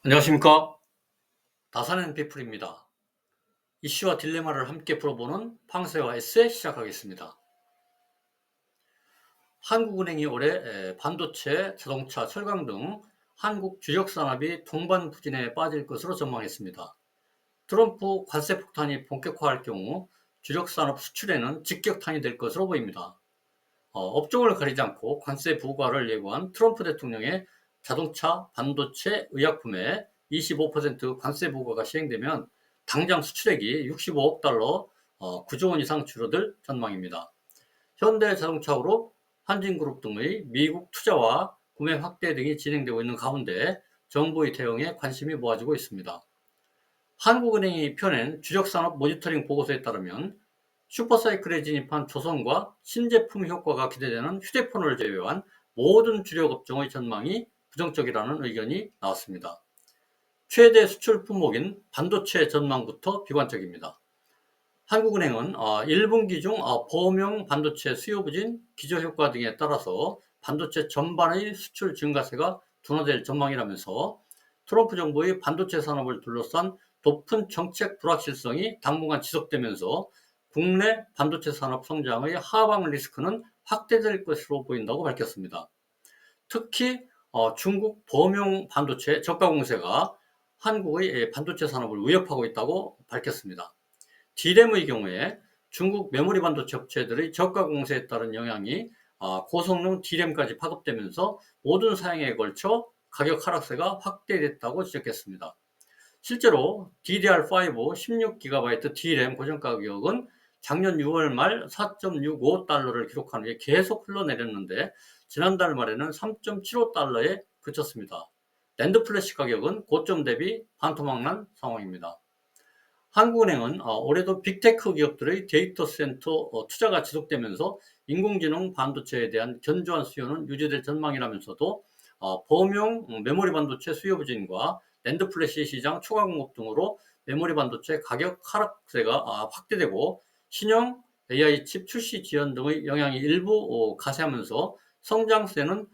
안녕하십니까. 다산앤 피플입니다. 이슈와 딜레마를 함께 풀어보는 팡세와 에세 시작하겠습니다. 한국은행이 올해 반도체, 자동차, 철강 등 한국 주력 산업이 동반 부진에 빠질 것으로 전망했습니다. 트럼프 관세 폭탄이 본격화할 경우 주력 산업 수출에는 직격탄이 될 것으로 보입니다. 업종을 가리지 않고 관세 부과를 예고한 트럼프 대통령의 자동차, 반도체, 의약품에 25% 관세 부과가 시행되면 당장 수출액이 65억 달러, 9조 원 이상 줄어들 전망입니다. 현대자동차그룹, 한진그룹 등의 미국 투자와 구매 확대 등이 진행되고 있는 가운데 정부의 대응에 관심이 모아지고 있습니다. 한국은행이 펴낸 주력산업 모니터링 보고서에 따르면 슈퍼사이클에 진입한 조선과 신제품 효과가 기대되는 휴대폰을 제외한 모든 주력 업종의 전망이 부정적이라는 의견이 나왔습니다. 최대 수출 품목인 반도체 전망부터 비관적입니다. 한국은행은 1분기 중 범용 반도체 수요 부진, 기저효과 등에 따라서 반도체 전반의 수출 증가세가 둔화될 전망이라면서 트럼프 정부의 반도체 산업을 둘러싼 높은 정책 불확실성이 당분간 지속되면서 국내 반도체 산업 성장의 하방 리스크는 확대될 것으로 보인다고 밝혔습니다. 특히 중국 범용 반도체 저가 공세가 한국의 반도체 산업을 위협하고 있다고 밝혔습니다. D램의 경우에 중국 메모리 반도체 업체들의 저가 공세에 따른 영향이 고성능 D램까지 파급되면서 모든 사양에 걸쳐 가격 하락세가 확대됐다고 지적했습니다. 실제로 DDR5 16GB D램 고정 가격은 작년 6월 말 4.65달러를 기록한 후에 계속 흘러내렸는데 지난달 말에는 3.75달러에 그쳤습니다. 낸드 플래시 가격은 고점 대비 반토막난 상황입니다. 한국은행은 올해도 빅테크 기업들의 데이터 센터 투자가 지속되면서 인공지능 반도체에 대한 견조한 수요는 유지될 전망이라면서도 범용 메모리 반도체 수요 부진과 낸드 플래시 시장 초과 공급 등으로 메모리 반도체 가격 하락세가 확대되고 신형 AI 칩 출시 지연 등의 영향이 일부 가세하면서 성장세는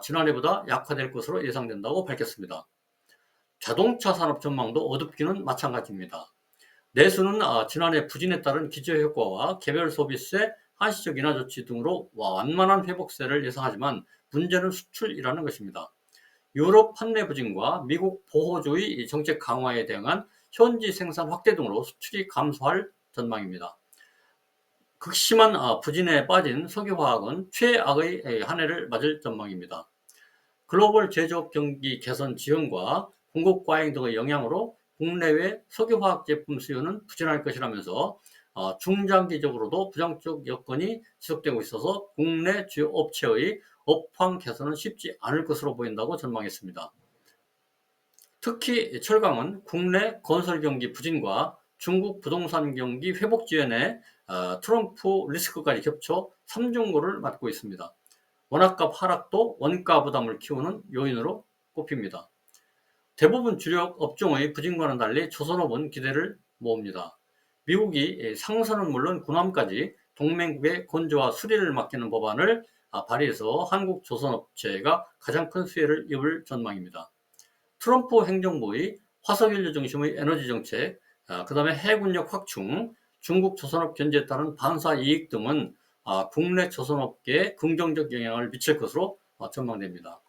지난해보다 약화될 것으로 예상된다고 밝혔습니다. 자동차 산업 전망도 어둡기는 마찬가지입니다. 내수는 지난해 부진에 따른 기저효과와 개별 소비세, 한시적 인하 조치 등으로 완만한 회복세를 예상하지만 문제는 수출이라는 것입니다. 유럽 판매 부진과 미국 보호주의 정책 강화에 대응한 현지 생산 확대 등으로 수출이 감소할 전망입니다. 극심한 부진에 빠진 석유화학은 최악의 한 해를 맞을 전망입니다. 글로벌 제조업 경기 개선 지원과 공급 과잉 등의 영향으로 국내외 석유화학 제품 수요는 부진할 것이라면서 중장기적으로도 부정적 여건이 지속되고 있어서 국내 주요 업체의 업황 개선은 쉽지 않을 것으로 보인다고 전망했습니다. 특히 철강은 국내 건설 경기 부진과 중국 부동산 경기 회복 지연에 트럼프 리스크까지 겹쳐 3중고를 맞고 있습니다. 원화값 하락도 원가 부담을 키우는 요인으로 꼽힙니다. 대부분 주력 업종의 부진과는 달리 조선업은 기대를 모읍니다. 미국이 상선은 물론 군함까지 동맹국의 건조와 수리를 맡기는 법안을 발의해서 한국 조선업체가 가장 큰 수혜를 입을 전망입니다. 트럼프 행정부의 화석연료 중심의 에너지 정책, 그 다음에 해군력 확충, 중국 조선업 견제에 따른 반사 이익 등은 국내 조선업계에 긍정적 영향을 미칠 것으로 전망됩니다.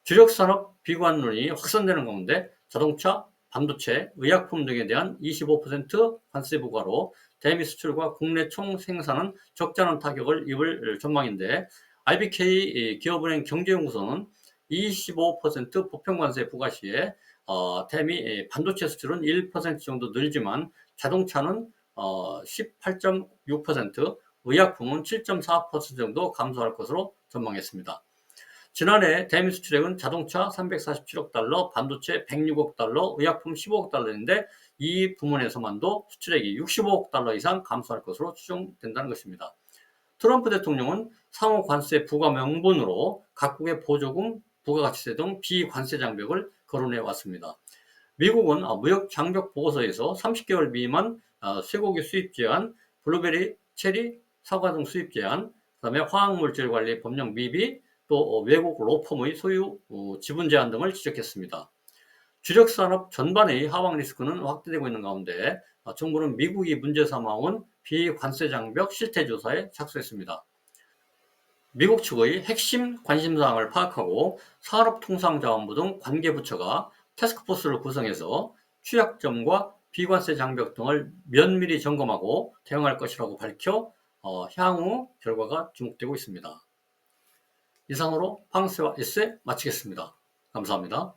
주력 산업 비관론이 확산되는 가운데 자동차, 반도체, 의약품 등에 대한 25% 관세 부과로 대미 수출과 국내 총 생산은 적잖은 타격을 입을 전망인데 IBK 기업은행 경제연구소는 25% 보편관세 부과 시에 대미 반도체 수출은 1% 정도 늘지만 자동차는 18.6%, 의약품은 7.4% 정도 감소할 것으로 전망했습니다. 지난해 대미 수출액은 자동차 347억 달러, 반도체 106억 달러, 의약품 15억 달러인데 이 부문에서만도 수출액이 65억 달러 이상 감소할 것으로 추정된다는 것입니다. 트럼프 대통령은 상호 관세 부과 명분으로 각국의 보조금, 부가가치세 등 비관세 장벽을 거론해 왔습니다. 미국은 무역 장벽 보고서에서 30개월 미만 쇠고기 수입 제한, 블루베리, 체리, 사과 등 수입 제한, 그다음에 화학물질 관리 법령 미비, 또 외국 로펌의 소유 지분 제한 등을 지적했습니다. 주력산업 전반의 하방 리스크는 확대되고 있는 가운데 정부는 미국이 문제 삼아온 비관세 장벽 실태조사에 착수했습니다. 미국 측의 핵심 관심사항을 파악하고 산업통상자원부 등 관계부처가 태스크포스를 구성해서 취약점과 비관세 장벽 등을 면밀히 점검하고 대응할 것이라고 밝혀 향후 결과가 주목되고 있습니다. 이상으로 방세와 에세 마치겠습니다. 감사합니다.